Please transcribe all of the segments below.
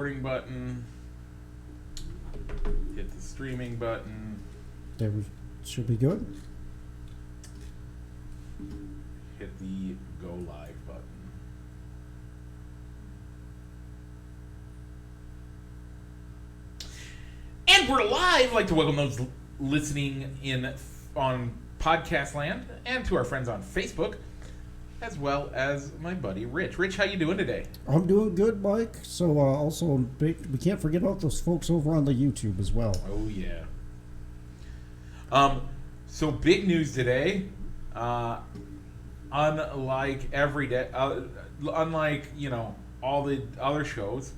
recording button, hit the streaming button, There we should be good. hit the go live button. And we're live. I'd like to welcome those listening in on podcast land and to our friends on Facebook, as well as my buddy Rich. Rich, how you doing today? I'm doing good, Mike. So also, we can't forget about those folks over on the YouTube as well. Oh yeah. So big news today. Unlike every day, unlike all the other shows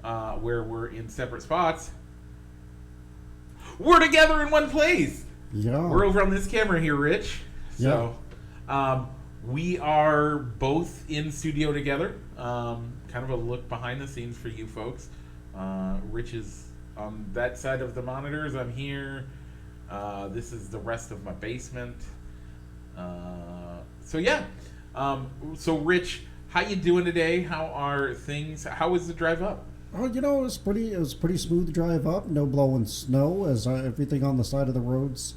where we're in separate spots, we're together in one place. Yeah. We're over on this camera here, Rich. Yeah. So we are both in studio together. Kind of a look behind the scenes for you folks. Rich is on that side of the monitors. I'm here. This is the rest of my basement. So Rich, how you doing today? How are things? How was the drive up? Oh, it was pretty smooth drive up. No blowing snow, as everything on the side of the roads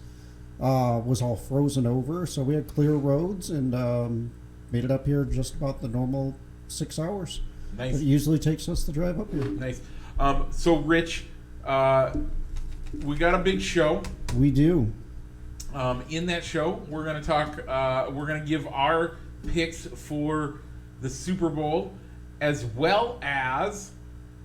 was all frozen over. So we had clear roads and made it up here just about the normal 6 hours. Nice. It usually takes us to drive up here. Nice. So Rich, we got a big show. We do. In that show, we're going to talk. We're going to give our picks for the Super Bowl, as well as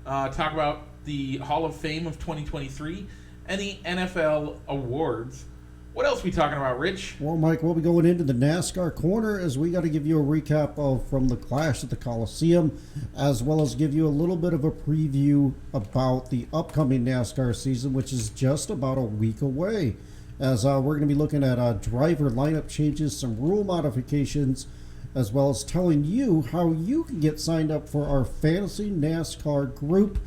talk about the Hall of Fame of 2023 and the NFL awards. What else are we talking about, Rich? Well, Mike, we'll be going into the NASCAR corner as we got to give you a recap of from the Clash at the Coliseum, as well as give you a little bit of a preview about the upcoming NASCAR season, which is just about a week away. As we're going to be looking at driver lineup changes, some rule modifications, as well as telling you how you can get signed up for our Fantasy NASCAR group,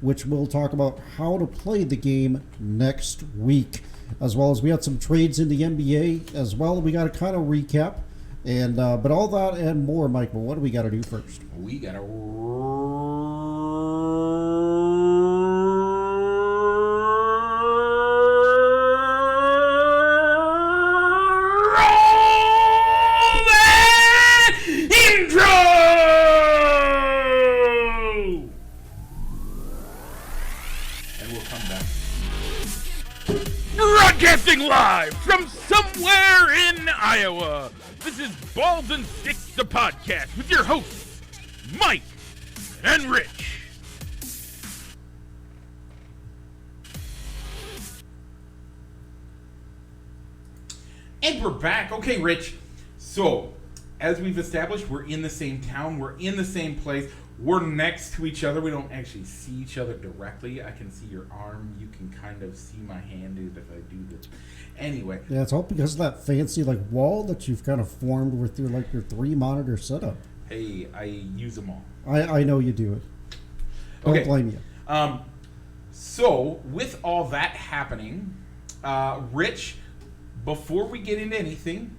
which we'll talk about how to play the game next week. As well as we had some trades in the NBA as well. We got to kind of recap, and but all that and more, Mike. But what do we got to do first? We got to Broadcasting live from somewhere in Iowa. This is Balls and Sticks, the podcast, with your hosts, Mike and Rich. And we're back. Okay, Rich. So, as we've established, we're in the same town. We're in the same place. We're next to each other. We don't actually see each other directly. I can see your arm. You can kind of see my hand if I do this. Anyway. Yeah, it's all because of that fancy wall that you've kind of formed with your 3-monitor setup. Hey, I use them all. I know you do it. Don't blame you. So, with all that happening, Rich, before we get into anything,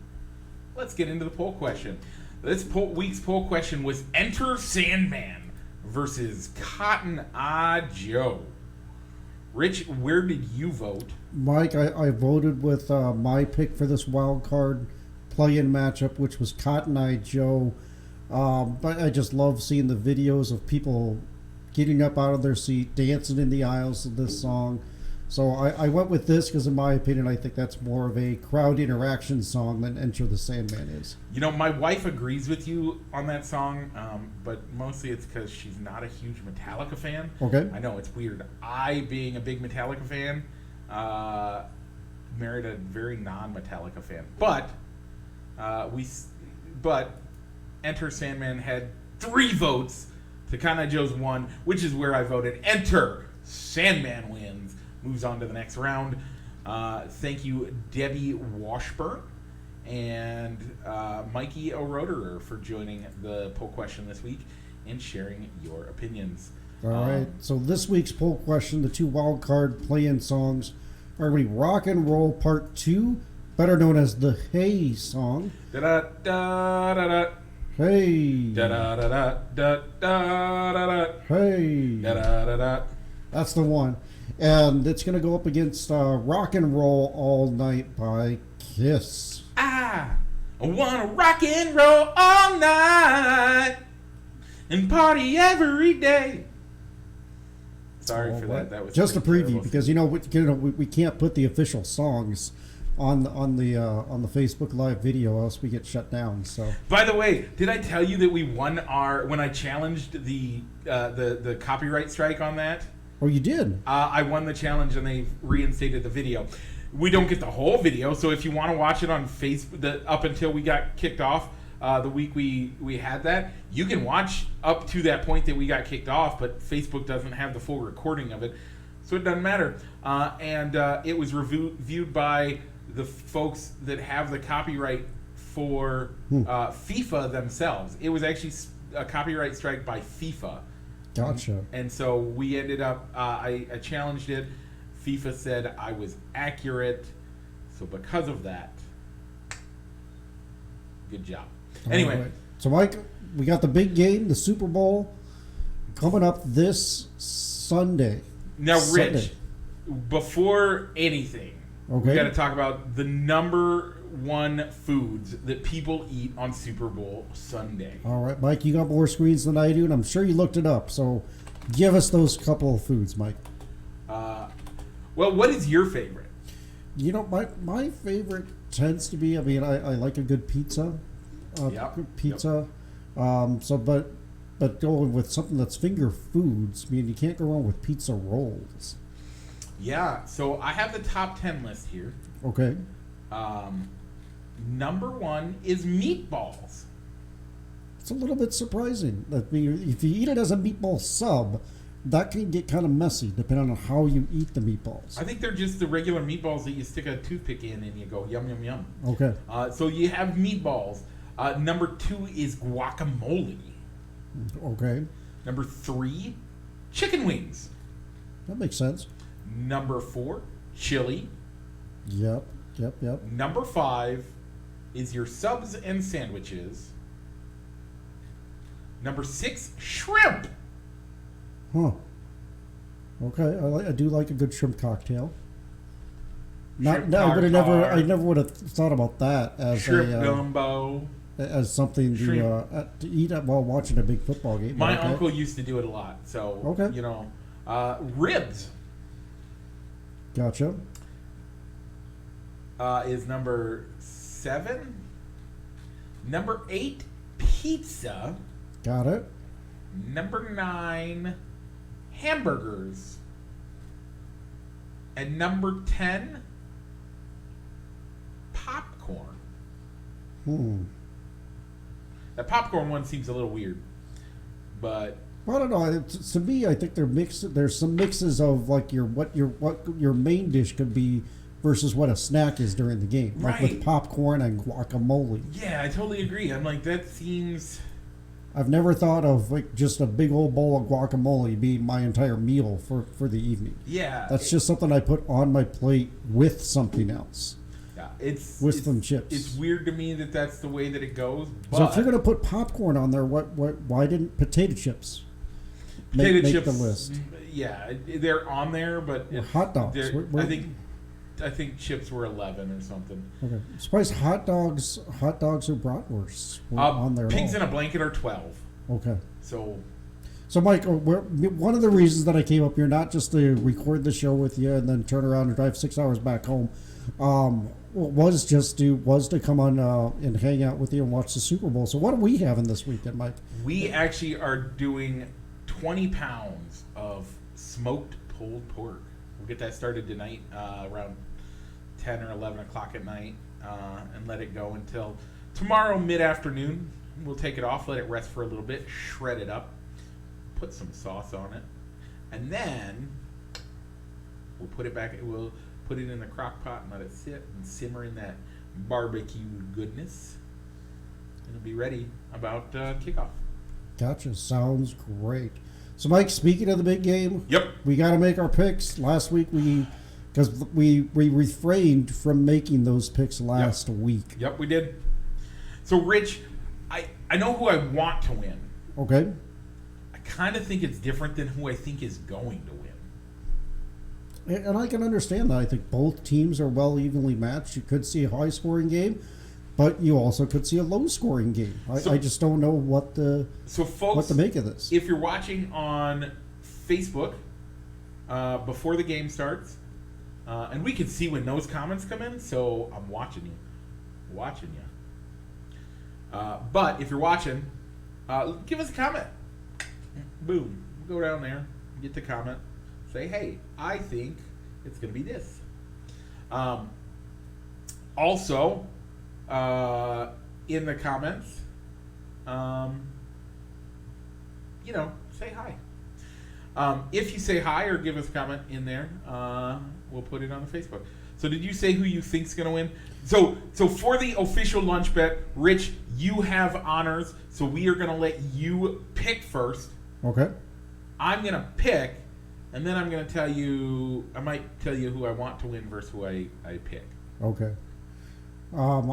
let's get into the poll question. This week's poll question was Enter Sandman versus Cotton Eye Joe. Rich, where did you vote? Mike, I voted with my pick for this wild card play-in matchup, which was Cotton Eye Joe. But I just love seeing the videos of people getting up out of their seat, dancing in the aisles of this song. So I went with this because, in my opinion, I think that's more of a crowd interaction song than Enter the Sandman is. My wife agrees with you on that song, but mostly it's because she's not a huge Metallica fan. Okay. I know, it's weird. I, being a big Metallica fan, married a very non-Metallica fan. But Enter Sandman had 3 votes to Cotton Eye Joe's 1, which is where I voted. Enter Sandman wins. Moves on to the next round. Thank you, Debbie Washburn and Mikey O'Roderer for joining the poll question this week and sharing your opinions. All right. So this week's poll question, the 2 wild card play-in songs are going to be Rock and Roll Part 2, better known as the Hey song. Da da da da da. Hey. Da da da da da da da da. Hey. Da da da da. That's the one. And it's going to go up against Rock and Roll All Night by Kiss. I wanna rock and roll all night and party every day. Sorry for that. That was just a preview terrible. because we can't put the official songs on the Facebook Live video, else we get shut down. So, by the way, did I tell you that we won when I challenged the copyright strike on that? Oh, you did? I won the challenge and they reinstated the video. We don't get the whole video, so if you want to watch it on Facebook, up until we got kicked off, the week we had that, you can watch up to that point that we got kicked off, but Facebook doesn't have the full recording of it, so it doesn't matter. And it was reviewed by the folks that have the copyright for FIFA themselves. It was actually a copyright strike by FIFA. Gotcha. And so we ended up, I challenged it. FIFA said I was accurate. So because of that, good job. Anyway. Right. So, Mike, we got the big game, the Super Bowl, coming up this Sunday. Now, Rich, before anything, we got to talk about the number one foods that people eat on Super Bowl Sunday. All right, Mike, you got more screens than I do, and I'm sure you looked it up. So give us those couple of foods, Mike. Well, what is your favorite? You know, my favorite tends to be, I mean, I like a good pizza. Good pizza. Yep. But going with something that's finger foods, I mean, you can't go wrong with pizza rolls. Yeah, so I have the top 10 list here. Okay. Number one is meatballs. It's a little bit surprising that if you eat it as a meatball sub, that can get kind of messy depending on how you eat the meatballs. I think they're just the regular meatballs that you stick a toothpick in and you go yum yum yum. Okay. So you have meatballs. Number two is guacamole. Okay. Number three, chicken wings. That makes sense. Number four, chili. Yep. Number five is your subs and sandwiches. Number six, shrimp. Huh. Okay, I do like a good shrimp cocktail. I never would have thought about that as shrimp gumbo, as something to eat while watching a big football game. My uncle used to do it a lot, so ribs. Gotcha. Is number 7. Number 8, pizza. Got it. Number 9, hamburgers. And number 10, popcorn. That popcorn one seems a little weird, but I don't know. To me, I think there's some mixes of like what your main dish could be versus what a snack is during the game, like with popcorn and guacamole. Yeah, I totally agree. I'm like, that seems. I've never thought of like just a big old bowl of guacamole being my entire meal for the evening. Yeah, that's just something I put on my plate with something else. Yeah, it's some chips. It's weird to me that that's the way that it goes. But so if you're gonna put popcorn on there, why didn't potato chips make the list? Yeah, they're on there, but hot dogs. I think chips were 11 or something. Okay, I'm surprised hot dogs or bratwursts were on there. Pigs in a blanket are 12. Okay. So Mike, one of the reasons that I came up here, not just to record the show with you and then turn around and drive 6 hours back home, was to come on and hang out with you and watch the Super Bowl. So what are we having this weekend, Mike? We actually are doing 20 pounds of smoked pulled pork. We'll get that started tonight around 10 or 11 o'clock at night and let it go until tomorrow mid-afternoon. We'll take it off, let it rest for a little bit, shred it up, put some sauce on it, and then we'll put it back. We'll put it in the crock pot and let it sit and simmer in that barbecue goodness. It'll be ready about kickoff. Gotcha. Sounds great. So, Mike, speaking of the big game, yep, we got to make our picks. Last week because we refrained from making those picks last week. Yep, we did. So, Rich, I know who I want to win. Okay. I kind of think it's different than who I think is going to win. And I can understand that. I think both teams are well evenly matched. You could see a high-scoring game, but you also could see a low-scoring game. I just don't know what to make of this. If you're watching on Facebook before the game starts, and we can see when those comments come in, so I'm watching you. But if you're watching, give us a comment. Boom. Go down there, get the comment. Say, hey, I think it's going to be this. Also, in the comments, say hi. If you say hi or give us a comment in there, we'll put it on the Facebook. So did you say who you think's going to win? So for the official lunch bet, Rich, you have honors, so we are going to let you pick first. Okay. I'm going to pick, and then I'm going to tell you, I might tell you who I want to win versus who I pick. Okay. I'm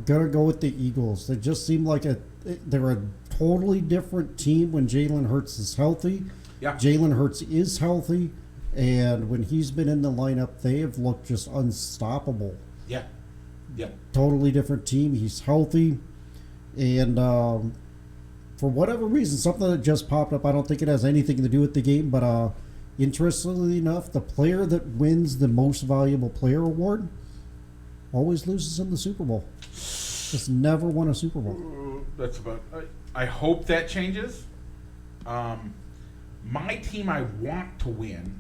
going to go with the Eagles. They just seem like they're a totally different team when Jalen Hurts is healthy. Yeah. Jalen Hurts is healthy, and when he's been in the lineup, they have looked just unstoppable. Yeah. Totally different team. He's healthy, and for whatever reason, something that just popped up, I don't think it has anything to do with the game, but interestingly enough, the player that wins the most valuable player award always loses in the Super Bowl. Just never won a Super Bowl. That's about. I hope that changes. My team I want to win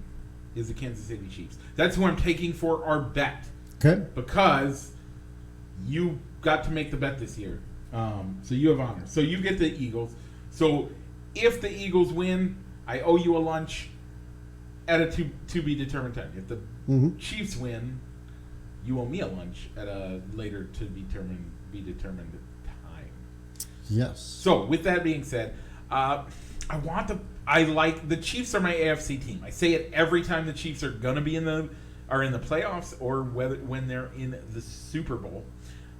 is the Kansas City Chiefs. That's who I'm taking for our bet. Okay. Because you got to make the bet this year. So you have honor. So you get the Eagles. So if the Eagles win, I owe you a lunch at a to be determined time. If the Chiefs win, you owe me a lunch at a later to be determined time. Yes. So with that being said, I like the Chiefs are my AFC team. I say it every time the Chiefs are gonna be in the playoffs or when they're in the Super Bowl.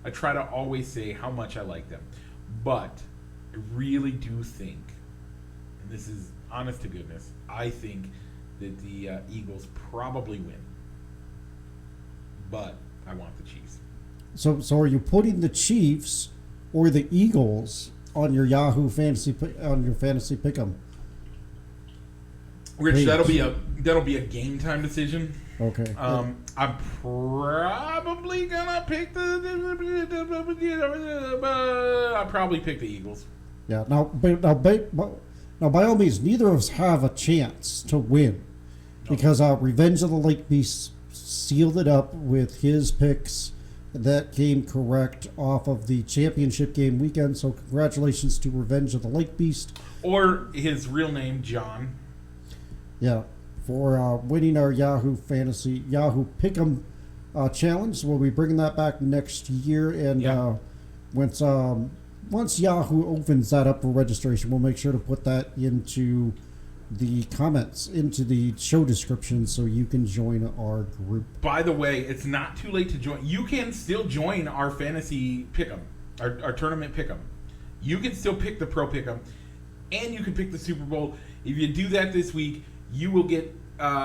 I try to always say how much I like them. But I really do think, and this is honest to goodness, I think that the Eagles probably win. But I want the Chiefs. So are you putting the Chiefs or the Eagles on your Yahoo fantasy pick'em? Rich, that'll be a game time decision. Okay. I'm probably gonna pick I'll probably pick the Eagles. Yeah. Now, by all means, neither of us have a chance to win because Revenge of the Lake Beast sealed it up with his picks that came correct off of the championship game weekend. So congratulations to Revenge of the Lake Beast, or his real name, John. Yeah, for winning our Yahoo Pick'em challenge. We'll be bringing that back next year, and once Yahoo opens that up for registration, we'll make sure to put that into the comments, into the show description, so you can join our group. By the way, it's not too late to join. You can still join our fantasy pick'em, our tournament pick'em. You can still pick the pro pick'em, and you can pick the Super Bowl. If you do that this week, you will get.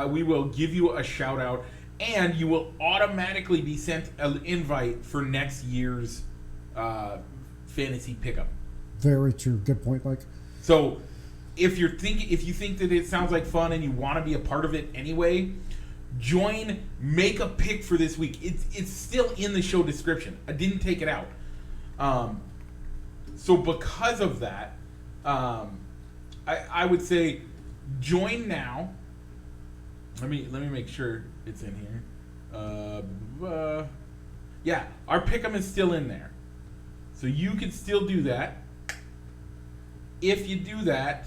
We will give you a shout out, and you will automatically be sent an invite for next year's fantasy pick'em. Very true. Good point, Mike. So, if you think that it sounds like fun and you want to be a part of it anyway, join. Make a pick for this week. It's still in the show description. I didn't take it out. So because of that, I would say join now. Let me make sure it's in here. Yeah, our pick'em is still in there, so you can still do that. If you do that,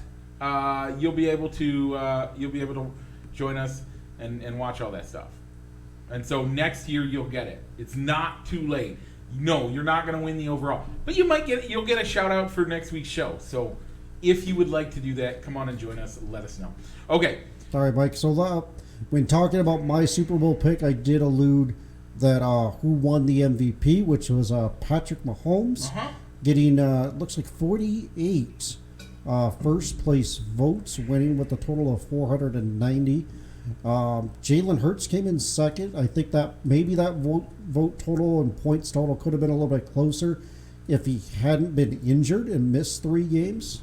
you'll be able to join us and watch all that stuff. And so next year you'll get it. It's not too late. No, you're not going to win the overall, but you'll get a shout out for next week's show. So if you would like to do that, come on and join us. Let us know. Okay. All right, Mike. So when talking about my Super Bowl pick, I did allude that who won the MVP, which was Patrick Mahomes. getting looks like 48 first place votes, winning with a total of 490. Jalen Hurts came in second. I think that maybe that vote total and points total could have been a little bit closer if he hadn't been injured and missed 3 games.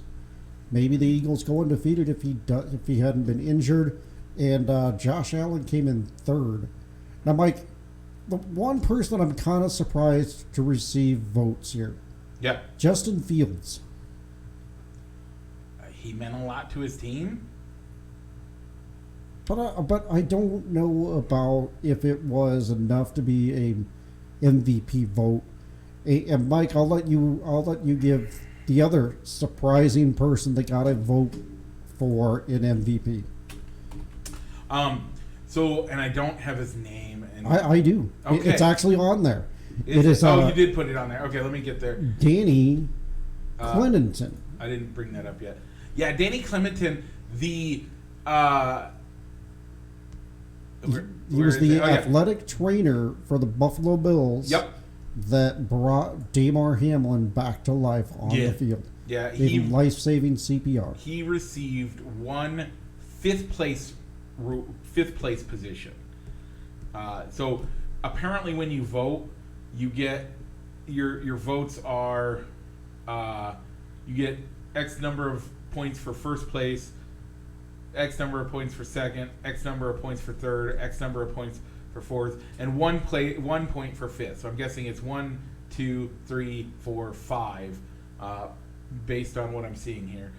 Maybe the Eagles go undefeated if he hadn't been injured. And Josh Allen came in third. Now, Mike, the one person I'm kind of surprised to receive votes here. Yeah. Justin Fields. He meant a lot to his team. But I don't know about if it was enough to be a MVP vote. And Mike, I'll let you give the other surprising person that got a vote for an MVP. So, and I don't have his name. And I do. Okay. It's actually on there. It is. You did put it on there. Okay, let me get there. Danny Clementon. I didn't bring that up yet. Yeah, Danny Clementon. He was the athletic trainer for the Buffalo Bills. Yep. That brought Damar Hamlin back to life on the field. Yeah, he life-saving CPR. He received one fifth place position. So apparently, when you vote, you get your votes are you get X number of points for first place, X number of points for second, X number of points for third, X number of points for fourth, and 1 point for fifth. So I'm guessing it's 1, 2, 3, 4, 5, based on what I'm seeing here.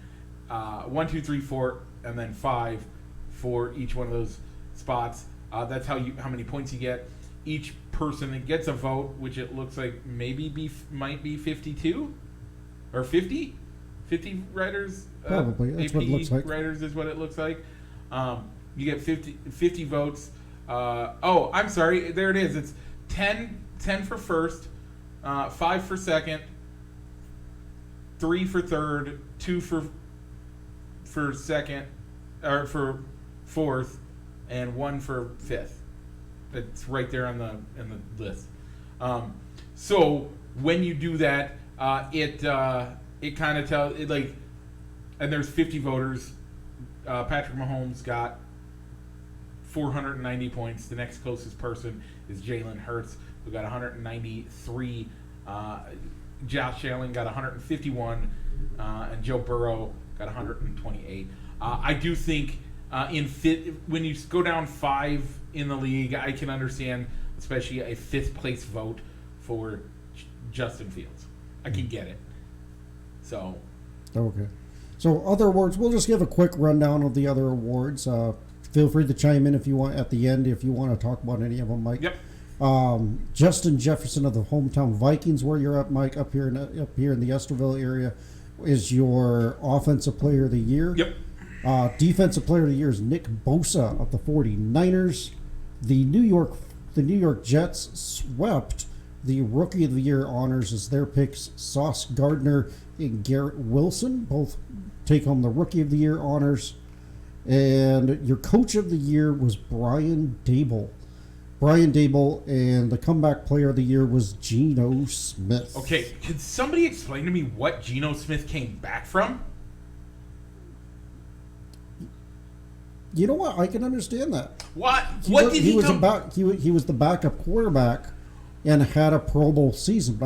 1, 2, 3, 4, and then 5 for each one of those spots. That's how many points you get. Each person that gets a vote, which it looks like might be 52 or 50 writers. Probably that's what it looks like. Writers is what it looks like. You get 50 votes. I'm sorry. There it is. It's 10 for first, 5 for second, 3 for third, 2 for second, or for fourth, and 1 for fifth. It's right there in the list. So when you do that, it kind of tells it like, and there's 50 voters. Patrick Mahomes got 490 points. The next closest person is Jalen Hurts, who got 193. Josh Allen got 151, and Joe Burrow got 128. I do think when you go down 5 in the league, I can understand, especially a 5th place vote for Justin Fields. I can get it. So. Okay. So other awards, we'll just give a quick rundown of the other awards. Feel free to chime in if you want at the end if you want to talk about any of them, Mike. Yep. Justin Jefferson of the hometown Vikings, where you're at, Mike, up here in the Esterville area, is your offensive player of the year. Yep. Defensive player of the year is Nick Bosa of the 49ers. The New York Jets swept the rookie of the year honors as their picks. Sauce Gardner and Garrett Wilson both take home the rookie of the year honors. And your coach of the year was Brian Dable. And the comeback player of the year was Geno Smith. Okay, could somebody explain to me what Geno Smith came back from? You know what? I can understand that. What? He was the backup quarterback and had a Pro Bowl season.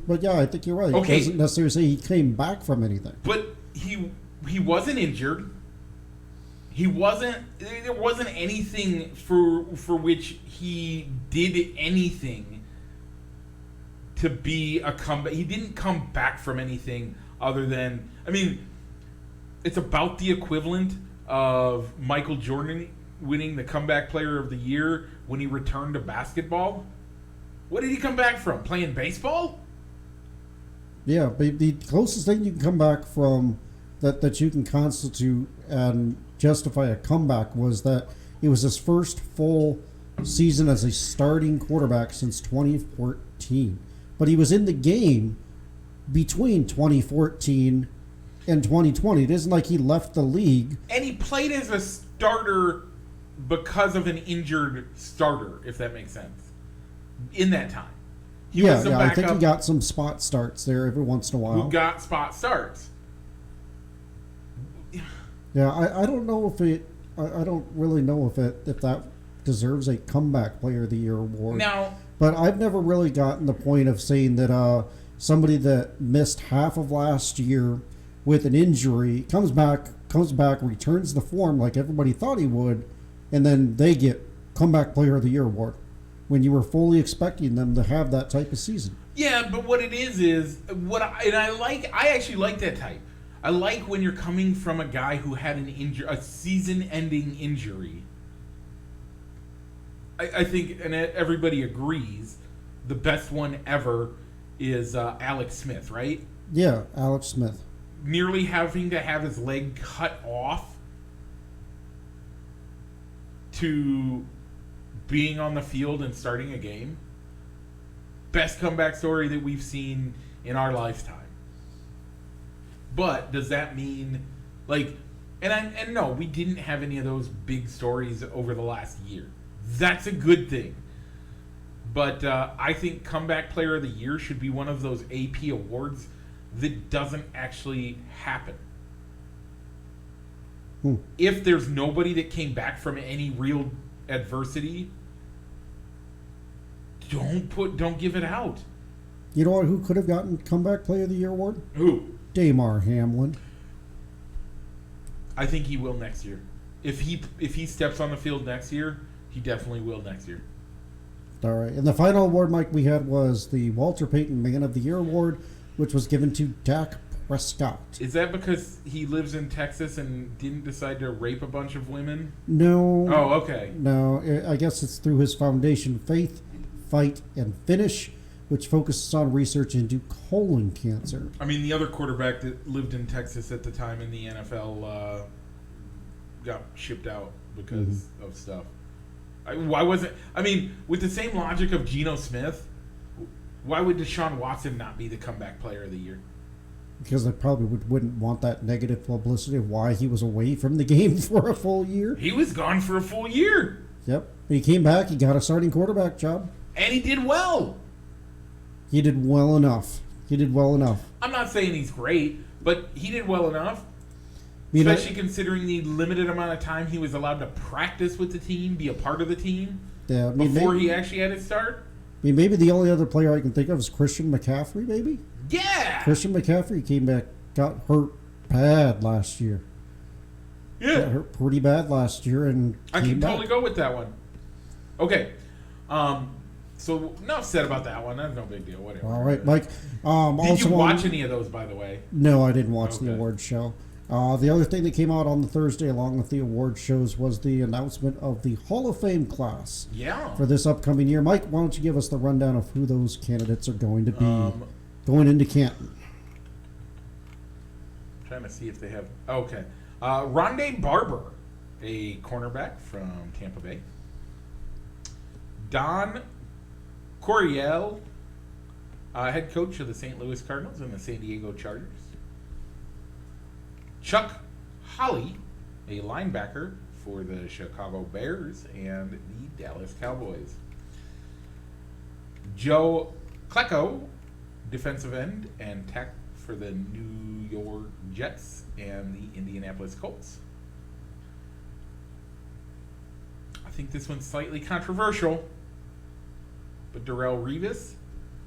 But yeah, I think you're right. Okay. It doesn't necessarily say he came back from anything. But he wasn't injured. There wasn't anything for which he did anything to be a comeback. He didn't come back from anything other than, it's about the equivalent of Michael Jordan winning the comeback player of the year when he returned to basketball. What did he come back from? Playing baseball? Yeah, but the closest thing you can come back from that you can constitute and justify a comeback was that it was his first full season as a starting quarterback since 2014. But he was in the game between 2014 and 2020. It isn't like he left the league. And he played as a starter because of an injured starter, if that makes sense, in that time. He was the I think backup he got some spot starts there every once in a while. who got spot starts. Yeah, I don't know if it. I don't really know if that deserves a comeback player of the year award. Now, But I've never really gotten the point of saying that somebody that missed half of last year with an injury comes back, returns the form like everybody thought he would, and then they get comeback player of the year award when you were fully expecting them to have that type of season. yeah, but what it is what I actually like that type. I like when you're coming from a guy who had a season-ending injury. I think, and everybody agrees, the best one ever is Alex Smith, right? Yeah, Alex Smith. Nearly having to have his leg cut off to being on the field and starting a game. Best comeback story that we've seen in our lifetime. But does that mean, like, and no, we didn't have any of those big stories over the last year. That's a good thing. But I think comeback player of the year should be one of those AP awards that doesn't actually happen. If there's nobody that came back from any real adversity, don't give it out. You know what? Who could have gotten comeback player of the year award? Who? Damar Hamlin. I think he will next year. If he steps on the field next year, he definitely will next year. All right. And the final award, Mike, we had was the Walter Payton Man of the Year award, which was given to Dak Prescott. Is that because he lives in Texas and didn't decide to rape a bunch of women? No. Oh, okay. No, I guess it's through his foundation, Faith, Fight, and Finish, which focuses on research into colon cancer. I mean, the other quarterback that lived in Texas at the time in the NFL got shipped out because of stuff. Why wasn't... I mean, with the same logic of Geno Smith, why would Deshaun Watson not be the comeback player of the year? Because they probably wouldn't want that negative publicity of why he was away from the game for a full year. He was gone for a full year. Yep. He came back, he got a starting quarterback job. And he did well. He did well enough. I'm not saying he's great, but he did well enough. You Especially considering the limited amount of time he was allowed to practice with the team, be a part of the team, yeah, before he actually had his start. I mean, maybe the only other player I can think of is Christian McCaffrey, maybe? Yeah! Christian McCaffrey came back, got hurt bad last year. Yeah. Got hurt pretty bad last year and I came can back. totally go with that one. Okay. So enough said about that one. That's no big deal. Whatever. All right, Mike. Did Also you watch any of those, by the way? No, I didn't watch the Okay. award show. The other thing that came out on the Thursday along with the award shows was the announcement of the Hall of Fame class Yeah. for this upcoming year. Mike, why don't you give us the rundown of who those candidates are going to be going into Canton? Trying to see if they have... Okay. Rondé Barber, a cornerback from Tampa Bay. Don Coryell, head coach of the St. Louis Cardinals and the San Diego Chargers. Chuck Holly, a linebacker for the Chicago Bears and the Dallas Cowboys. Joe Klecko, defensive end and tackle for the New York Jets and the Indianapolis Colts. I think this one's slightly controversial, but Darrelle Revis,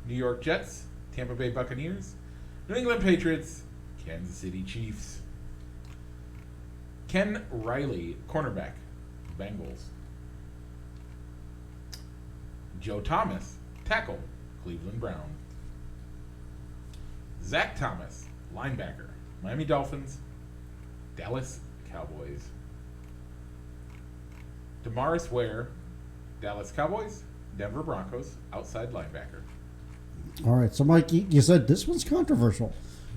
New York Jets, Tampa Bay Buccaneers, New England Patriots, Kansas City Chiefs. Ken Riley, cornerback, Bengals. Joe Thomas, tackle, Cleveland Browns. Zach Thomas, linebacker, Miami Dolphins, Dallas Cowboys. DeMaurice Ware, Dallas Cowboys, Denver Broncos, outside linebacker. All right, so Mike, you said this one's controversial.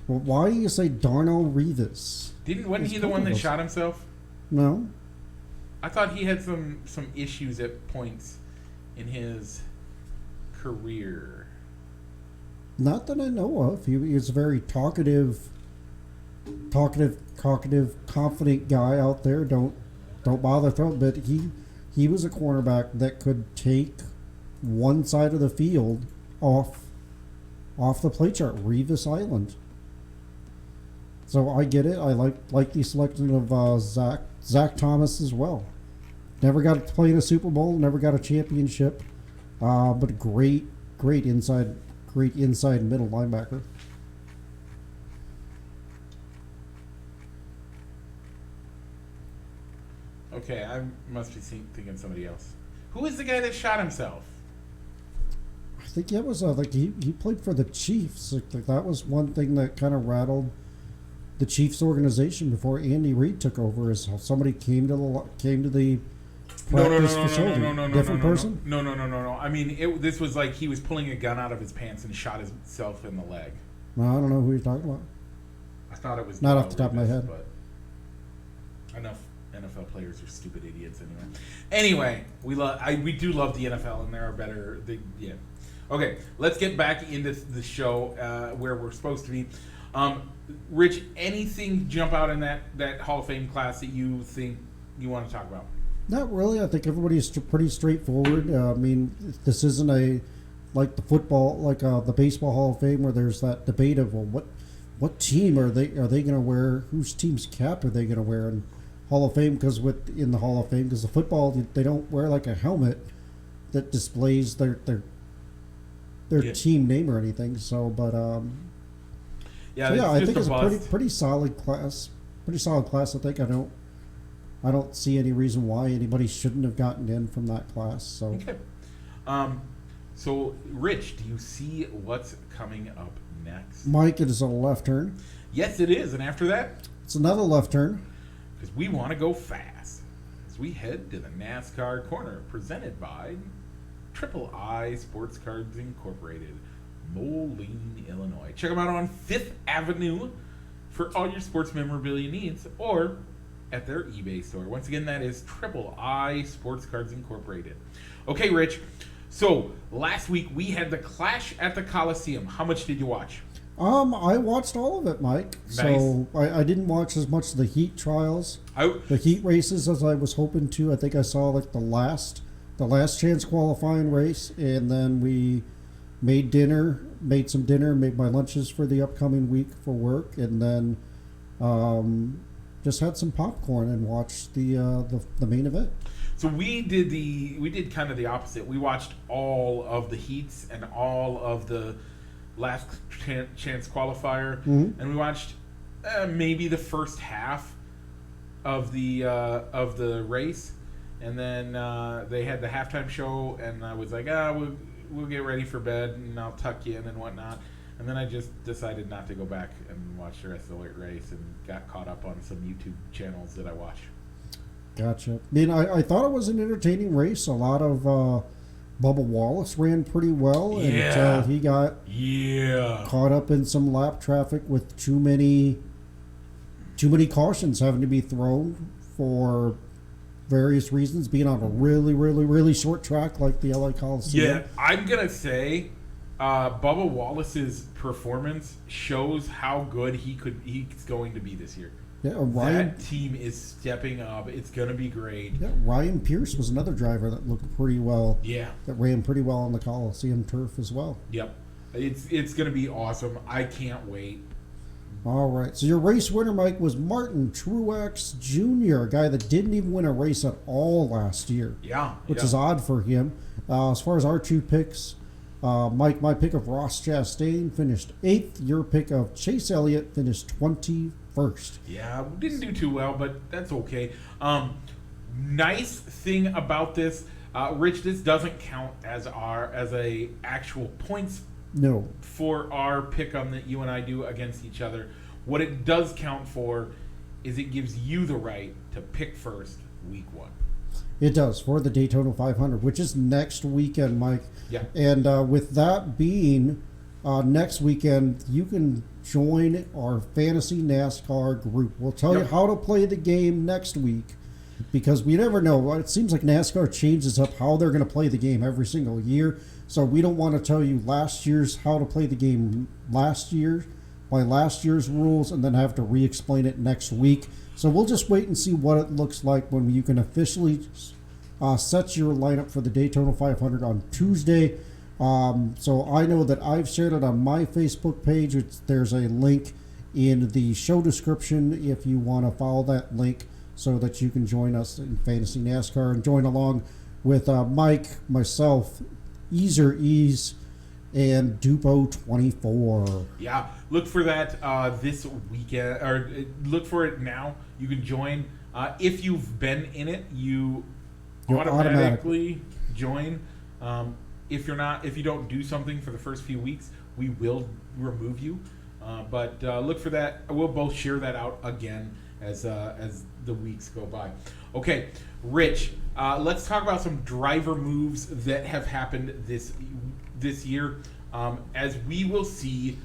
Well, why do you say Darnell Revis? Wasn't he the one that shot himself? No. I thought he had some issues at points in his career. Not that I know of. He is a very talkative, confident guy out there. Don't bother throwing. But he was a cornerback that could take one side of the field off the play chart, Revis Island. So I get it. I like the selection of Zach Thomas as well. Never got to play in a Super Bowl, never got a championship, but a great inside middle linebacker. Okay, I must be thinking somebody else. Who is the guy that shot himself? I think it was he played for the Chiefs. Like that was one thing that kind of rattled the Chiefs organization before Andy Reid took over. Is how somebody came to the practice facility. No. Different person? No. I mean, this was like he was pulling a gun out of his pants and shot himself in the leg. No, I don't know who you're talking about. I thought it was not off the top of my head. But enough NFL players are stupid idiots anyway. We do love the NFL, and there are better. Yeah. Okay, let's get back into the show where we're supposed to be. Rich, anything jump out in that Hall of Fame class that you think you want to talk about? Not really. I think everybody's pretty straightforward. I mean, this isn't like the football, like the baseball Hall of Fame, where there's that debate of, well, what team are they going to wear? Whose team's cap are they going to wear in Hall of Fame? Because in the Hall of Fame, because the football, they don't wear like a helmet that displays their team name or anything. So, but I think it's a pretty solid class. Pretty solid class. I think I don't see any reason why anybody shouldn't have gotten in from that class. So, okay. So, Rich, do you see what's coming up next? Mike, it is a left turn. Yes, it is. And after that? It's another left turn. Because we want to go fast. As we head to the NASCAR Corner, presented by Triple I Sports Cards Incorporated, Moline, Illinois. Check them out on 5th Avenue for all your sports memorabilia needs, or at their eBay store. Once again, that is Triple I Sports Cards Incorporated. Okay, Rich. So last week we had the Clash at the Coliseum. How much did you watch? I watched all of it, Mike. Nice. So I didn't watch as much of the heat trials, the heat races as I was hoping to. I think I saw like the last chance qualifying race, and then we made some dinner, made my lunches for the upcoming week for work, and then just had some popcorn and watched the main event. So we did kind of the opposite. We watched all of the heats and all of the last chance qualifier, and we watched maybe the first half of the race, and then they had the halftime show, and I was like, we'll get ready for bed, and I'll tuck you in and whatnot. And then I just decided not to go back and watch the rest of the race, and got caught up on some YouTube channels that I watch. Gotcha. I mean, I thought it was an entertaining race. A lot of Bubba Wallace ran pretty well until he got caught up in some lap traffic with too many cautions having to be thrown for various reasons, being on a really, really, really short track like the LA Coliseum. Yeah, I'm going to say Bubba Wallace's performance shows how good he's going to be this year. Yeah, that team is stepping up. It's going to be great. Yeah, Ryan Pierce was another driver that looked pretty well. Yeah. That ran pretty well on the Coliseum turf as well. Yep. It's going to be awesome. I can't wait. All right. So your race winner, Mike, was Martin Truex Jr., a guy that didn't even win a race at all last year. Yeah. Which is odd for him. As far as our two picks, Mike, my pick of Ross Chastain finished 8th. Your pick of Chase Elliott finished 21st. Yeah, didn't do too well, but that's okay. Nice thing about this, Rich, this doesn't count as a actual points. No. For our pick on that you and I do against each other. What it does count for is it gives you the right to pick first week 1. It does, for the Daytona 500, which is next weekend, Mike. Yeah. And with that being next weekend, you can join our Fantasy NASCAR group. We'll tell you how to play the game next week, because we never know. It seems like NASCAR changes up how they're going to play the game every single year. So we don't want to tell you last year's how to play the game by last year's rules and then have to re-explain it next week. So we'll just wait and see what it looks like when you can officially set your lineup for the Daytona 500 on Tuesday. So I know that I've shared it on my Facebook page. There's a link in the show description if you want to follow that link so that you can join us in Fantasy NASCAR and join along with Mike, myself, Easer Ease, and Dupo24. Yeah, look for that this weekend, or look for it now. You can join. If you've been in it, you're automatically join. If you don't do something for the first few weeks, we will remove you. But look for that. We'll both share that out again as the weeks go by. Okay, Rich, let's talk about some driver moves that have happened this year. As we will see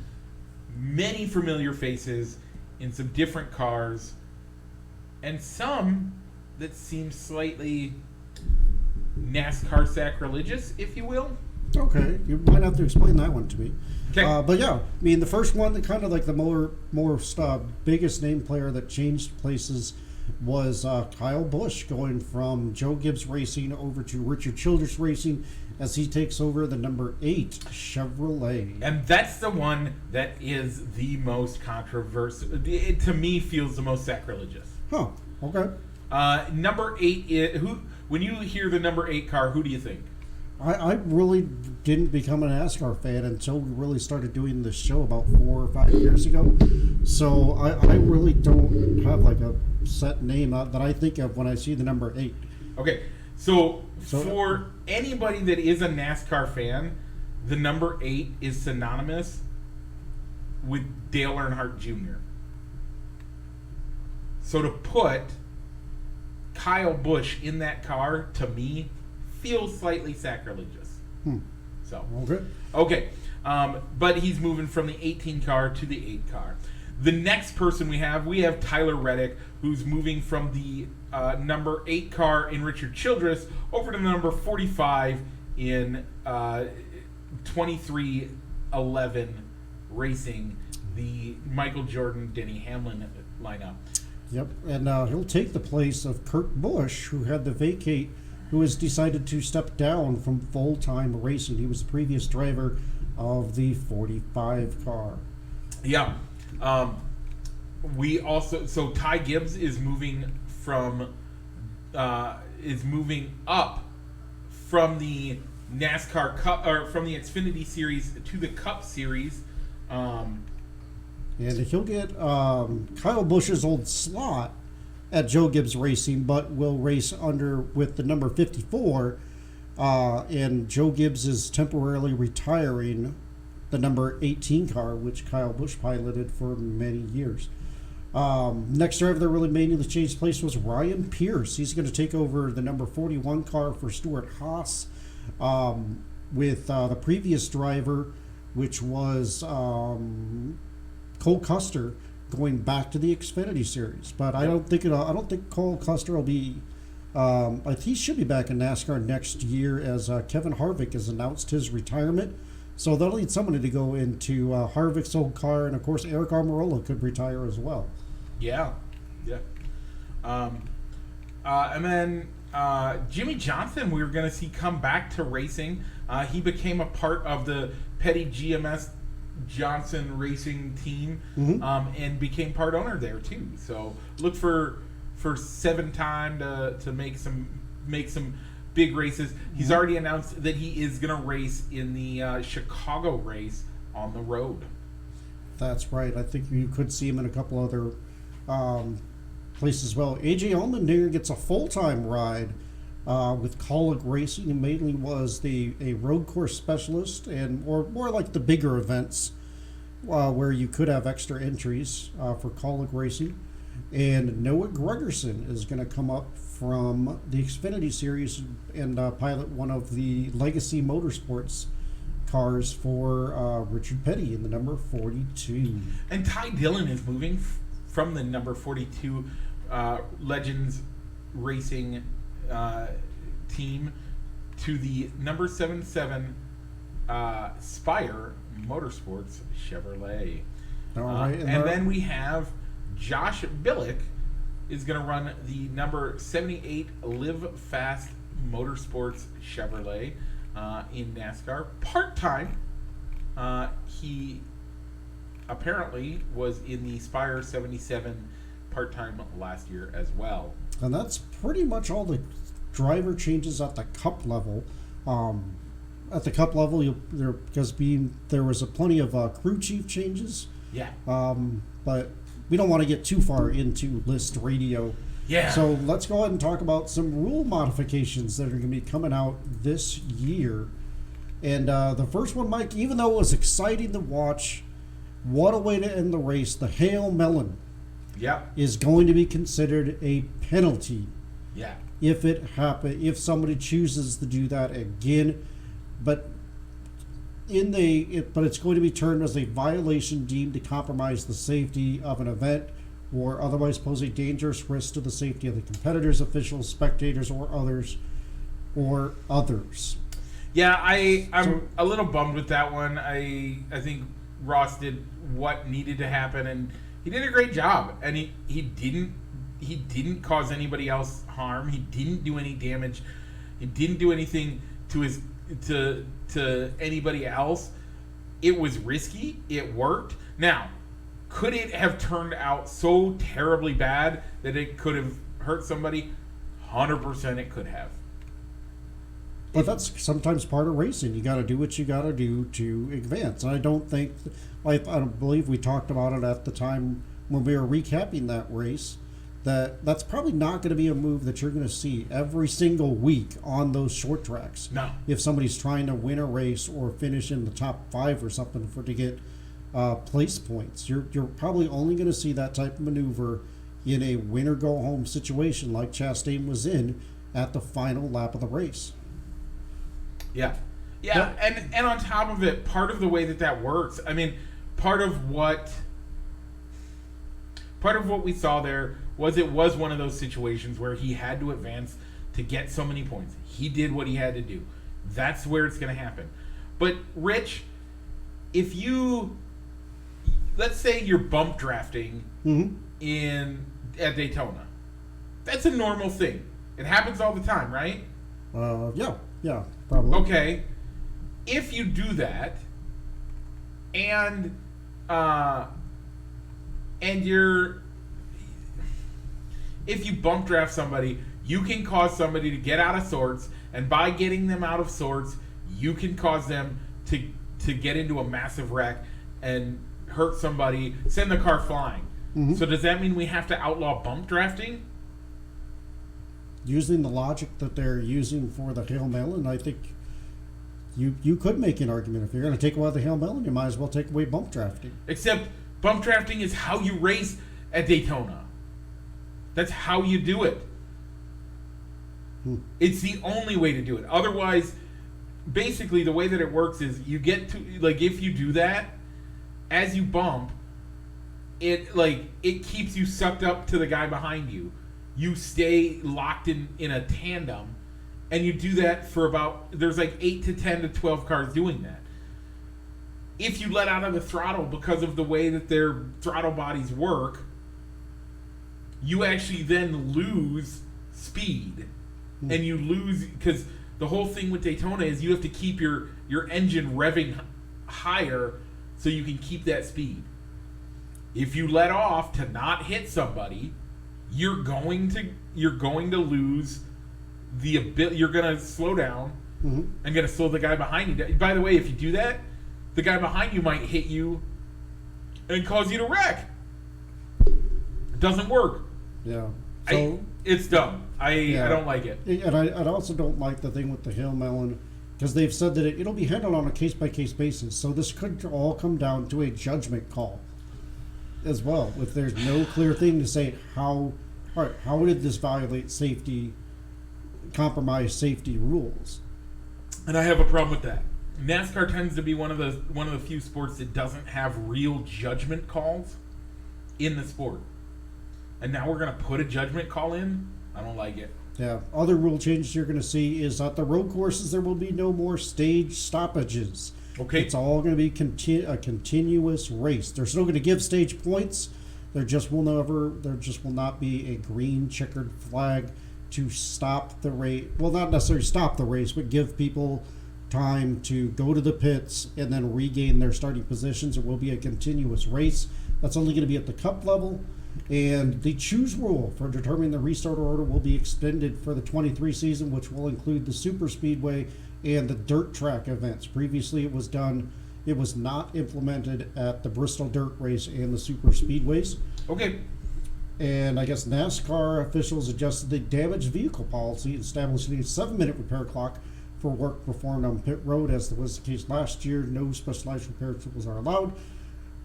many familiar faces in some different cars, and some that seem slightly NASCAR sacrilegious, if you will. Okay, you might have to explain that one to me. Okay. But yeah, I mean, the first one, kind of like the more biggest name player that changed places was Kyle Busch, going from Joe Gibbs Racing over to Richard Childress Racing as he takes over the number 8 Chevrolet. And that's the one that is the most controversial. It, to me, feels the most sacrilegious. Huh. Okay. Number 8 who? When you hear the number 8 car, who do you think? I really didn't become a NASCAR fan until we really started doing this show about 4 or 5 years ago. So I really don't have like a set name that I think of when I see the number 8. Okay, so for anybody that is a NASCAR fan, the number 8 is synonymous with Dale Earnhardt Jr. So to put Kyle Busch in that car, to me, feels slightly sacrilegious. So okay, but he's moving from the 18 car to the 8 car. The next person we have Tyler Reddick, who's moving from the number 8 car in Richard Childress over to the number 45 in 2311 Racing, the Michael Jordan, Denny Hamlin lineup. Yep, and he'll take the place of Kurt Busch, who had to vacate, who has decided to step down from full-time racing. He was the previous driver of the 45 car. Yeah. We also, so Ty Gibbs is moving up from the NASCAR Cup, or from the Xfinity Series to the Cup Series. And he'll get Kyle Busch's old slot at Joe Gibbs Racing, but will race with the number 54. And Joe Gibbs is temporarily retiring the number 18 car, which Kyle Busch piloted for many years. Next driver that really made the change place was Ryan Pierce. He's going to take over the number 41 car for Stuart Haas, with the previous driver, which was Cole Custer, going back to the Xfinity Series. But I don't think Cole Custer will be. He should be back in NASCAR next year, as Kevin Harvick has announced his retirement. So they'll need somebody to go into Harvick's old car, and of course Eric Almirola could retire as well. Yeah. And then Jimmy Johnson, we were going to see come back to racing. He became a part of the Petty GMS Johnson Racing team, and became part owner there too. So look for 7 time to make some big races. He's already announced that he is going to race in the Chicago race on the road. That's right. I think you could see him in a couple other places as well. AJ Allmendinger gets a full-time ride with Kaulig Racing. He mainly was a road course specialist, and more like the bigger events where you could have extra entries for Kaulig Racing. And Noah Gregerson is going to come up from the Xfinity Series and pilot one of the Legacy Motorsports cars for Richard Petty in the number 42. And Ty Dillon is moving from the number 42 Legends Racing team to the number 77 Spire Motorsports Chevrolet. All right, and then we have Josh Billick is going to run the number 78 Live Fast Motorsports Chevrolet. in NASCAR part-time. He apparently was in the Spire 77 part-time last year as well. And that's pretty much all the driver changes at the Cup level. At the Cup level, there was plenty of crew chief changes. Yeah. But we don't want to get too far into list radio. Yeah. So let's go ahead and talk about some rule modifications that are going to be coming out this year. And the first one, Mike, even though it was exciting to watch, what a way to end the race. The Hail Melon is going to be considered a penalty. Yeah. If somebody chooses to do that again. But it's going to be termed as a violation deemed to compromise the safety of an event or otherwise pose a dangerous risk to the safety of the competitors, officials, spectators, or others. Yeah, I'm a little bummed with that one. I think Ross did what needed to happen, and he did a great job. And he didn't cause anybody else harm. He didn't do any damage. He didn't do anything to anybody else. It was risky. It worked. Now, could it have turned out so terribly bad that it could have hurt somebody? 100% it could have. But that's sometimes part of racing. You got to do what you got to do to advance. And I don't think, I believe we talked about it at the time when we were recapping that race, that's probably not going to be a move that you're going to see every single week on those short tracks. No. If somebody's trying to win a race or finish in the top 5 or something to get place points, you're probably only going to see that type of maneuver in a win or go home situation like Chastain was in at the final lap of the race. Yeah. And on top of it, part of the way that works, I mean, part of what we saw there was it was one of those situations where he had to advance to get so many points. He did what he had to do. That's where it's going to happen. But Rich, if let's say you're bump drafting at Daytona, that's a normal thing. It happens all the time, right? Yeah, probably. Okay, if you do that, and if you bump draft somebody, you can cause somebody to get out of sorts, and by getting them out of sorts, you can cause them to get into a massive wreck and hurt somebody, send the car flying. Mm-hmm. So does that mean we have to outlaw bump drafting? Using the logic that they're using for the Hail Melon, I think you could make an argument. If you're going to take away the Hail Melon, you might as well take away bump drafting. Except bump drafting is how you race at Daytona. That's how you do it. It's the only way to do it. Otherwise, basically the way that it works is you get to, like, if you do that, as you bump, it keeps you sucked up to the guy behind you. You stay locked in a tandem, and you do that for there's 8 to 10 to 12 cars doing that. If you let out of the throttle because of the way that their throttle bodies work, you actually then lose speed. And you lose, because the whole thing with Daytona is you have to keep your engine revving higher so you can keep that speed. If you let off to not hit somebody, you're going to lose the ability. You're going to slow down and going to slow the guy behind you. By the way, if you do that, the guy behind you might hit you and cause you to wreck. It doesn't work. Yeah. So it's dumb. I don't like it. And I also don't like the thing with the Hail Melon, because they've said that it'll be handled on a case-by-case basis. So this could all come down to a judgment call as well. If there's no clear thing to say how did this violate safety, compromise safety rules? And I have a problem with that. NASCAR tends to be one of the few sports that doesn't have real judgment calls in the sport. And now we're going to put a judgment call in? I don't like it. Yeah. Other rule changes you're going to see is at the road courses there will be no more stage stoppages. Okay. It's all going to be a continuous race. They're still going to give stage points. There just will not be a green checkered flag to stop the race. Well, not necessarily stop the race, but give people time to go to the pits and then regain their starting positions. It will be a continuous race. That's only going to be at the cup level. And the choose rule for determining the restart order will be extended for the 23 season, which will include the super speedway and the dirt track events. Previously it was not implemented at the Bristol dirt race and the super speedways. Okay. And I guess NASCAR officials adjusted the damaged vehicle policy, establishing a 7-minute repair clock for work performed on pit road. As was the case last year, no specialized repair tools are allowed.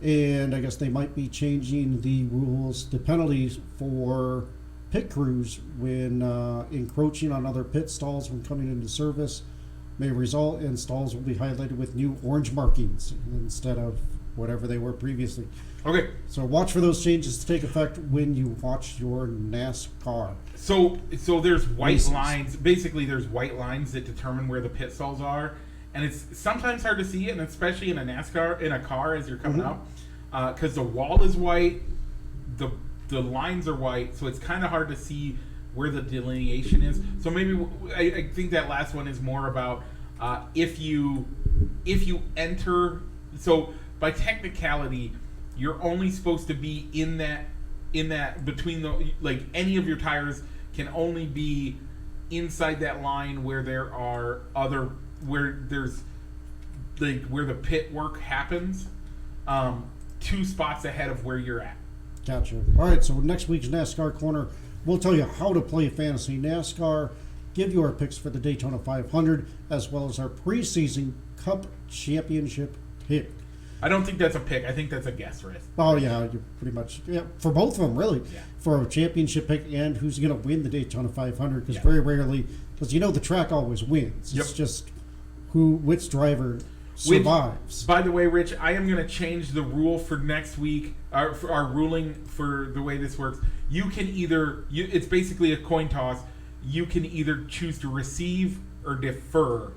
And I guess they might be changing the rules, the penalties for pit crews when encroaching on other pit stalls when coming into service may result in stalls will be highlighted with new orange markings instead of whatever they were previously. Okay. So watch for those changes to take effect when you watch your NASCAR. So there's white races. lines. Basically, there's white lines that determine where the pit stalls are, and it's sometimes hard to see it, and especially in a NASCAR in a car as you're coming up, because the wall is white, the lines are white, so it's kind of hard to see where the delineation is. So maybe I think that last one is more about if you enter. So by technicality, you're only supposed to be in that between the, like, any of your tires can only be inside that line where there are other, where there's like where the pit work happens, 2 spots ahead of where you're at. Gotcha. All right, so next week's NASCAR Corner, we'll tell you how to play fantasy NASCAR, give you our picks for the Daytona 500, as well as our preseason Cup Championship pick. I don't think that's a pick. I think that's a guess, right? Oh, yeah, you're pretty much, yeah, for both of them, really. Yeah. For a championship pick and who's going to win the Daytona 500, because Yeah. very rarely, because the track always wins. It's Yep. just which driver survives. By the way, Rich, I am going to change the rule for next week, for our ruling for the way this works. You can either, it's basically a coin toss. You can either choose to receive or defer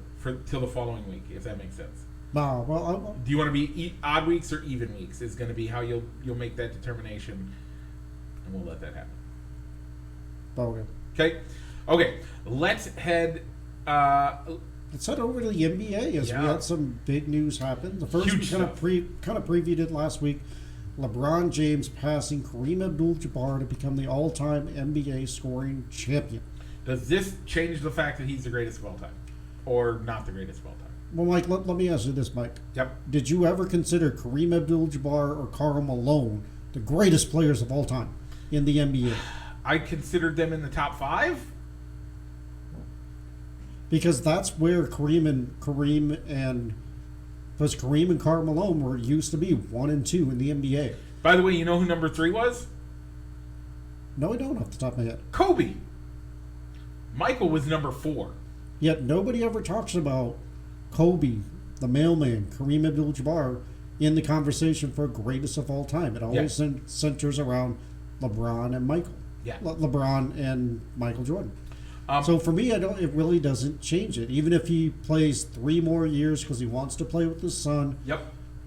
till the following week, if that makes sense. Wow, well, Do you want to be odd weeks or even weeks? Is going to be how you'll make that determination, and we'll let that happen. okay. Okay. Let's head. Let's head over to the NBA as we had some big news happen. The first, Huge we kind of previewed it last week. LeBron James passing Kareem Abdul-Jabbar to become the all-time NBA scoring champion. Does this change the fact that he's the greatest of all time, or not the greatest of all time? Well, Mike, let me ask you this, Mike. Yep. Did you ever consider Kareem Abdul-Jabbar or Karl Malone the greatest players of all time in the NBA? I considered them in the top 5. Because that's where Kareem and Karl Malone were used to be 1 and 2 in the NBA. By the way, you know who number 3 was? No, I don't off the top of my head. Kobe. Michael was number 4. Yet nobody ever talks about Kobe, the mailman, Kareem Abdul-Jabbar in the conversation for greatest of all time. It always centers around LeBron and Michael. Yeah. LeBron and Michael Jordan. So for me, it really doesn't change it. Even if he plays 3 more years because he wants to play with his son, Yep.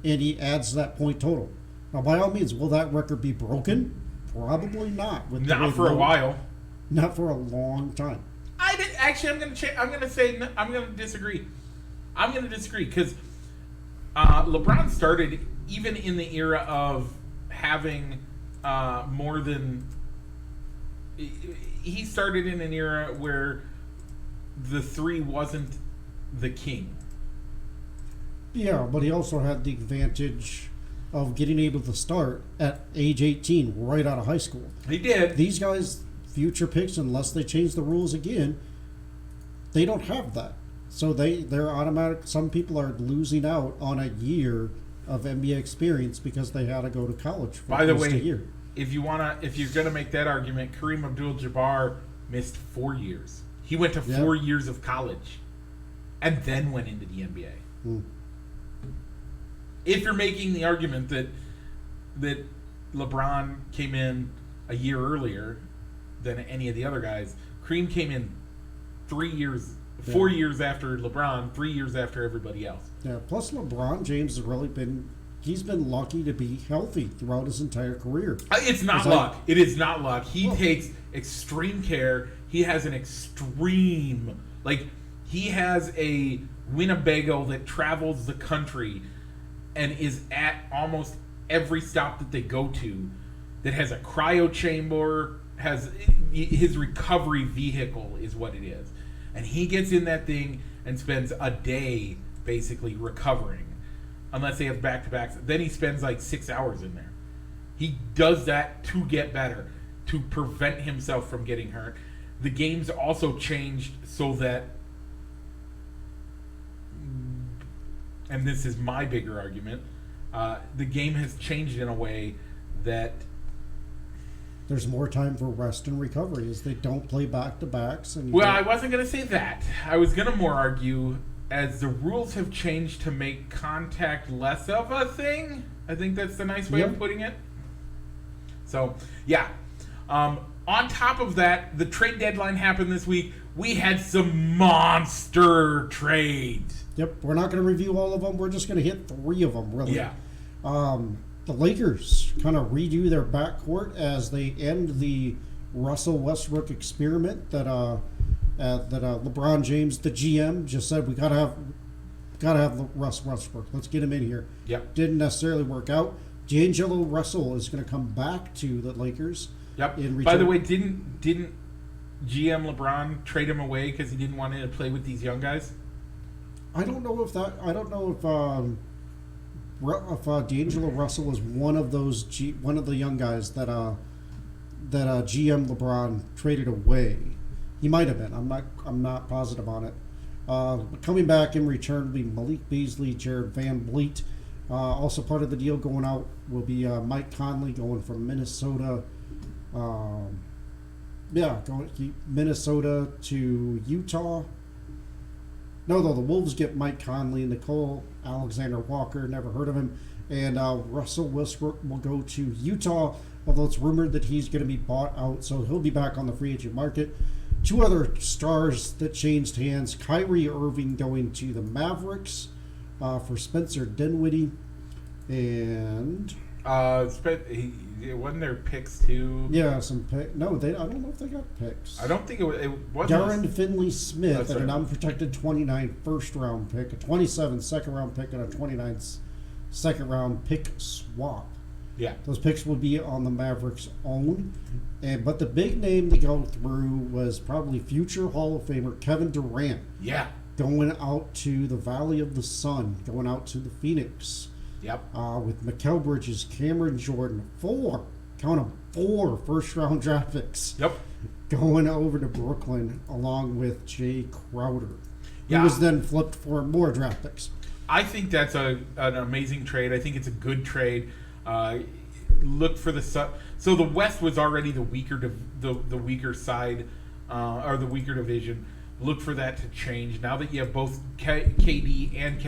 and he adds that point total. Now, by all means, will that record be broken? Probably not. Not for a while. Not for a long time. Actually, I'm going to disagree. I'm going to disagree because LeBron started even in the era of having more than. He started in an era where the 3 wasn't the king. Yeah, but he also had the advantage of getting able to start at age 18, right out of high school. He did. These guys, future picks, unless they change the rules again, they don't have that. So they're automatic. Some people are losing out on a year of NBA experience because they had to go to college for By the almost way, a year. if you're gonna make that argument, Kareem Abdul-Jabbar missed 4 years. He went to 4 years of college, and then went into the NBA. If you're making the argument that LeBron came in a year earlier than any of the other guys, Kareem came in 4 years after LeBron, 3 years after everybody else. Yeah. Plus, LeBron James has really been. He's been lucky to be healthy throughout his entire career. It's not luck. It is not luck. He takes extreme care. He has an extreme, He has a Winnebago that travels the country and is at almost every stop that they go to, that has a cryo chamber, has his recovery vehicle is what it is. And he gets in that thing and spends a day basically recovering, unless they have back-to-backs. Then he spends like 6 hours in there. He does that to get better, to prevent himself from getting hurt. The game's also changed so that, and this is my bigger argument, the game has changed in a way that there's more time for rest and recovery as they don't play back-to-backs. I wasn't going to say that. I was going to more argue, as the rules have changed to make contact less of a thing. I think that's the nice way of putting it. So, yeah. On top of that, the trade deadline happened this week. We had some monster trades. Yep, we're not going to review all of them. We're just going to hit 3 of them, really. Yeah. The Lakers kind of redo their backcourt as they end the Russell Westbrook experiment that LeBron James, the GM, just said we gotta have Russ Westbrook. Let's get him in here. Yep. Didn't necessarily work out. D'Angelo Russell is going to come back to the Lakers. Yep. In return. By the way, didn't GM LeBron trade him away because he didn't want to play with these young guys? I don't know if D'Angelo Russell was one of the young guys that GM LeBron traded away. He might have been. I'm not positive on it. Coming back in return will be Malik Beasley, Jared Van Vliet. Also part of the deal going out will be Mike Conley going from Minnesota. Going Minnesota to Utah. No, though, the Wolves get Mike Conley and Nicole Alexander-Walker, never heard of him. And Russell Westbrook will go to Utah, although it's rumored that he's going to be bought out, so he'll be back on the free agent market. 2 other stars that changed hands. Kyrie Irving going to the Mavericks for Spencer Dinwiddie. And... wasn't there picks too? Yeah, some picks. No, I don't know if they got picks. I don't think it was. Darren Finley-Smith and an unprotected 29 first-round pick, a 27 second-round pick, and a 29 second-round pick swap. Yeah. Those picks will be on the Mavericks' own. But the big name to go through was probably future Hall of Famer Kevin Durant. Yeah. Going out to the Valley of the Sun, going out to the Phoenix. Yep. With Mikal Bridges, Cameron Jordan, 4 first-round draft picks. Yep. Going over to Brooklyn along with Jay Crowder. Yeah. He was then flipped for more draft picks. I think that's an amazing trade. I think it's a good trade. Look for the so the West was already the weaker the weaker side or the weaker division. Look for that to change now that you have both KD and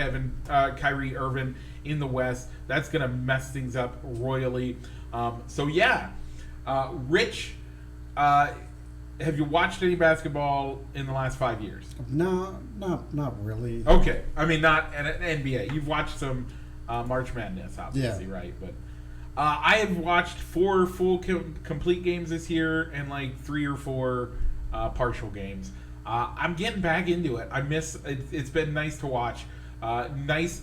Kyrie Irving in the West. That's going to mess things up royally. Rich, have you watched any basketball in the last 5 years? No, not really. Okay, I mean not NBA. You've watched some March Madness, obviously, yeah. Right? But I have watched 4 full complete games this year and like 3 or 4 partial games. I'm getting back into it. It's been nice to watch. Nice.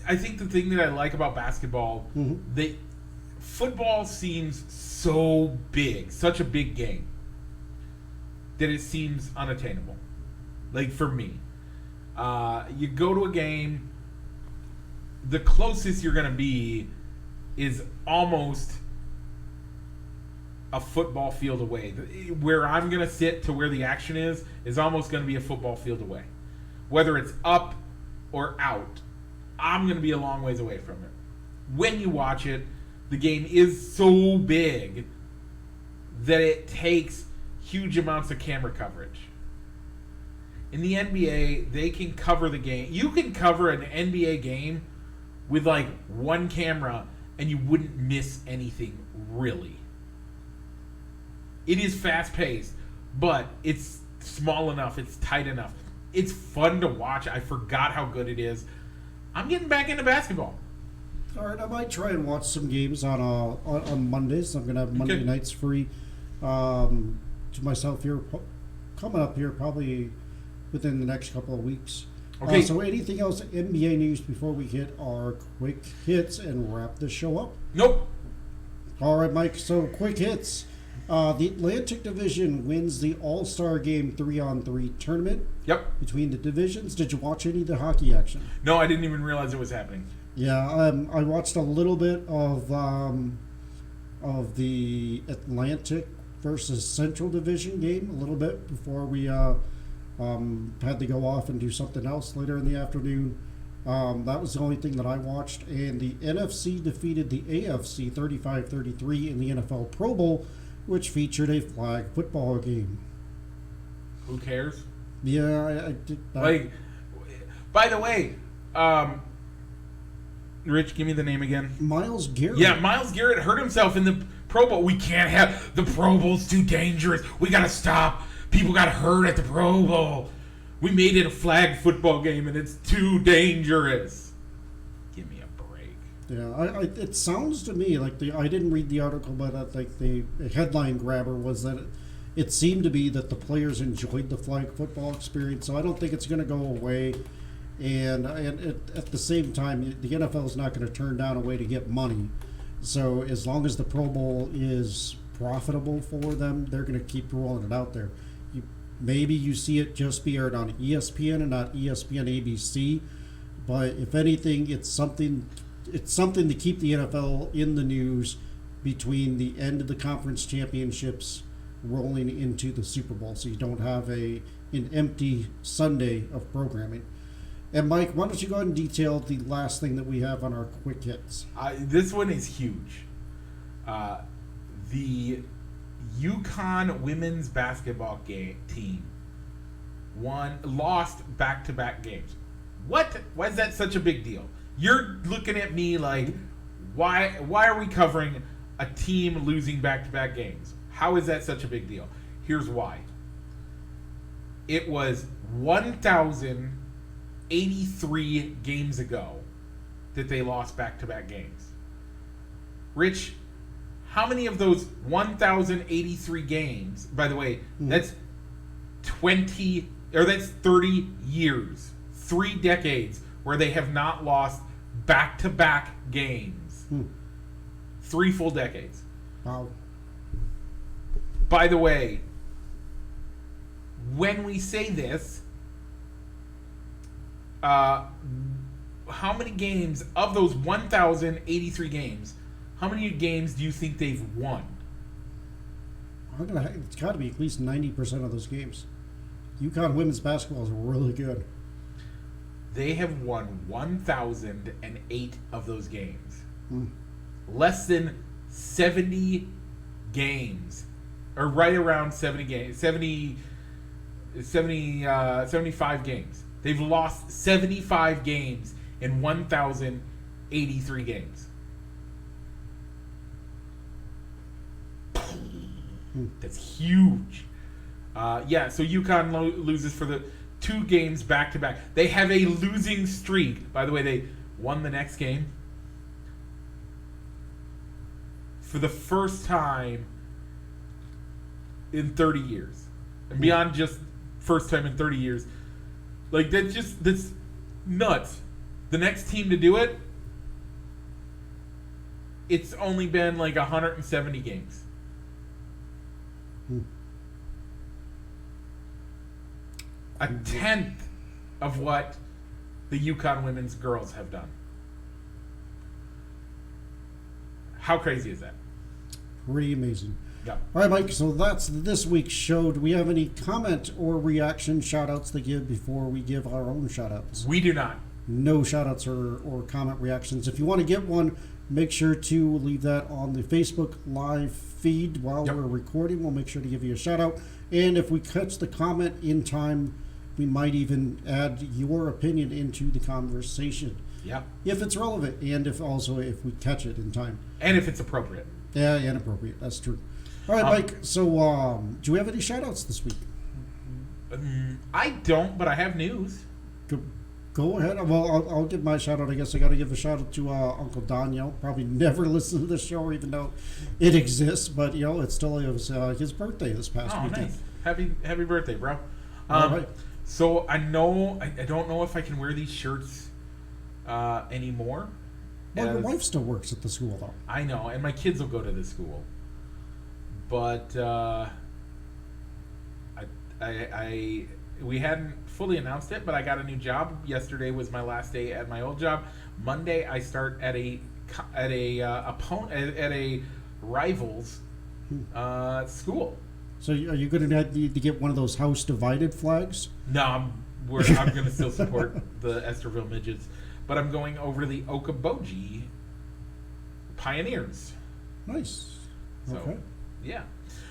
I think the thing that I like about basketball, football seems so big, such a big game, that it seems unattainable. Like for me, you go to a game, the closest you're going to be is almost a football field away. Where I'm going to sit to where the action is almost going to be a football field away. Whether it's up or out, I'm going to be a long ways away from it. When you watch it, the game is so big that it takes huge amounts of camera coverage. In the NBA, they can cover the game. You can cover an NBA game with like one camera and you wouldn't miss anything, really. It is fast-paced, but it's small enough, it's tight enough. It's fun to watch. I forgot how good it is. I'm getting back into basketball. All right, I might try and watch some games on Mondays. I'm going to have Monday nights free to myself here. Coming up here probably within the next couple of weeks. Okay. So anything else NBA news before we hit our quick hits and wrap this show up? Nope. All right, Mike. So quick hits. The Atlantic Division wins the All-Star Game 3-on-3 tournament. Yep. Between the divisions. Did you watch any of the hockey action? No, I didn't even realize it was happening. Yeah, I watched a little bit of the Atlantic versus Central Division game, a little bit before we had to go off and do something else later in the afternoon. That was the only thing that I watched. And the NFC defeated the AFC 35-33 in the NFL Pro Bowl, which featured a flag football game. Who cares? Yeah, I did. Like, by the way, Rich, give me the name again. Myles Garrett. Yeah, Myles Garrett hurt himself in the Pro Bowl. We can't have the Pro Bowl's too dangerous. We gotta stop. People got hurt at the Pro Bowl. We made it a flag football game, and it's too dangerous. Give me a break. Yeah, it sounds to me like I didn't read the article, but I think the headline grabber was that it seemed to be that the players enjoyed the flag football experience. So I don't think it's going to go away. And at the same time, the NFL is not going to turn down a way to get money. So as long as the Pro Bowl is profitable for them, they're going to keep rolling it out there. Maybe you see it just be aired on ESPN and not ESPN ABC. But if anything, it's something to keep the NFL in the news between the end of the conference championships rolling into the Super Bowl, so you don't have an empty Sunday of programming. And Mike, why don't you go ahead and detail the last thing that we have on our quick hits? This one is huge. The UConn women's basketball team lost back-to-back games. Why is that such a big deal? You're looking at me like, why are we covering a team losing back-to-back games? How is that such a big deal? Here's why. It was 1,083 games ago that they lost back-to-back games. Rich, how many of those 1,083 games, by the way, that's 30 years, 3 decades where they have not lost back-to-back games. 3 full decades. Wow. By the way, when we say this, how many games of those 1,083 games, how many games do you think they've won? It's got to be at least 90% of those games. UConn women's basketball is really good. They have won 1,008 of those games. Less than 70 games, or right around 70 games, 75 games. They've lost 75 games in 1,083 games. That's huge. So UConn loses for the 2 games back to back. They have a losing streak. By the way, they won the next game for the first time in 30 years. And beyond just first time in 30 years. Like, that's nuts. The next team to do it, it's only been like 170 games. A tenth of what the UConn women's girls have done. How crazy is that? Pretty amazing. Yeah. All right, Mike, so that's this week's show. Do we have any comment or reaction shout-outs to give before we give our own shout-outs? We do not. No shout-outs or comment reactions. If you want to get one, make sure to leave that on the Facebook live feed while we're recording. We'll make sure to give you a shout-out. And if we catch the comment in time, we might even add your opinion into the conversation. Yep. If it's relevant, and if we catch it in time. And if it's appropriate. Yeah, and appropriate. That's true. All right, Mike. So, do we have any shout-outs this week? I don't, but I have news. Go ahead. Well, I'll give my shout-out. I guess I got to give a shout-out to Uncle Daniel. Probably never listened to the show, even though it exists. But, it was his birthday this past weekend. Nice. Happy birthday, bro. All right. So I know I don't know if I can wear these shirts anymore. Well, your wife still works at the school, though. I know, and my kids will go to the school. But we hadn't fully announced it, but I got a new job. Yesterday was my last day at my old job. Monday I start at a rival's school. So are you going to need to get one of those house divided flags? No, I'm going to still support the Esterville Midgets, but I'm going over to the Okoboji Pioneers. Nice. So, Okay. yeah.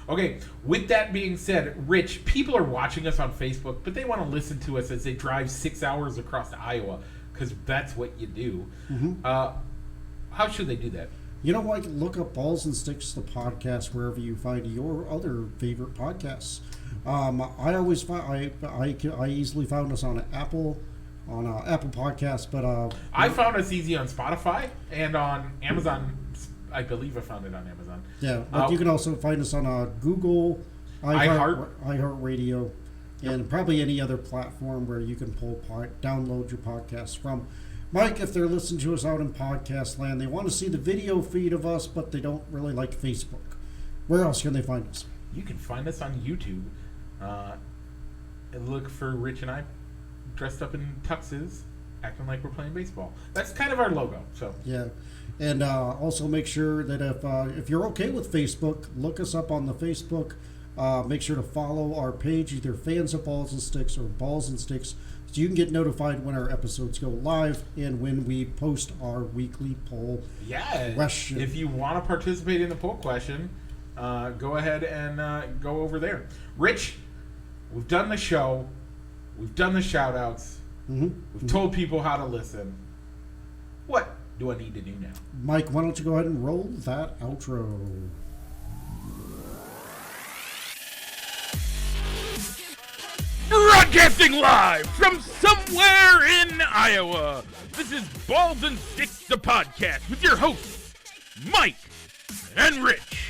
Okay, with that being said, Rich, people are watching us on Facebook, but they want to listen to us as they drive 6 hours across Iowa, because that's what you do. Mm-hmm. How should they do that? You know what? Look up Balls and Sticks, the podcast, wherever you find your other favorite podcasts. I always find I easily found us on Apple Podcasts, but I found us easy on Spotify and on Amazon. I believe I found it on Amazon. Yeah, but you can also find us on Google, iHeartRadio, and probably any other platform where you can download your podcasts from. Mike, if they're listening to us out in podcast land, they want to see the video feed of us, but they don't really like Facebook. Where else can they find us? You can find us on YouTube. And look for Rich and I dressed up in tuxes, acting like we're playing baseball. That's kind of our logo. So yeah, and also make sure that if you're okay with Facebook, look us up on the Facebook. Make sure to follow our page, either Fans of Balls and Sticks or Balls and Sticks, so you can get notified when our episodes go live and when we post our weekly poll question. If you want to participate in the poll question, go ahead and go over there. Rich, we've done the show. We've done the shout-outs. Mm-hmm. We've told people how to listen. What do I need to do now? Mike, why don't you go ahead and roll that outro? Broadcasting live from somewhere in Iowa, this is Balls and Sticks, the podcast, with your hosts, Mike and Rich.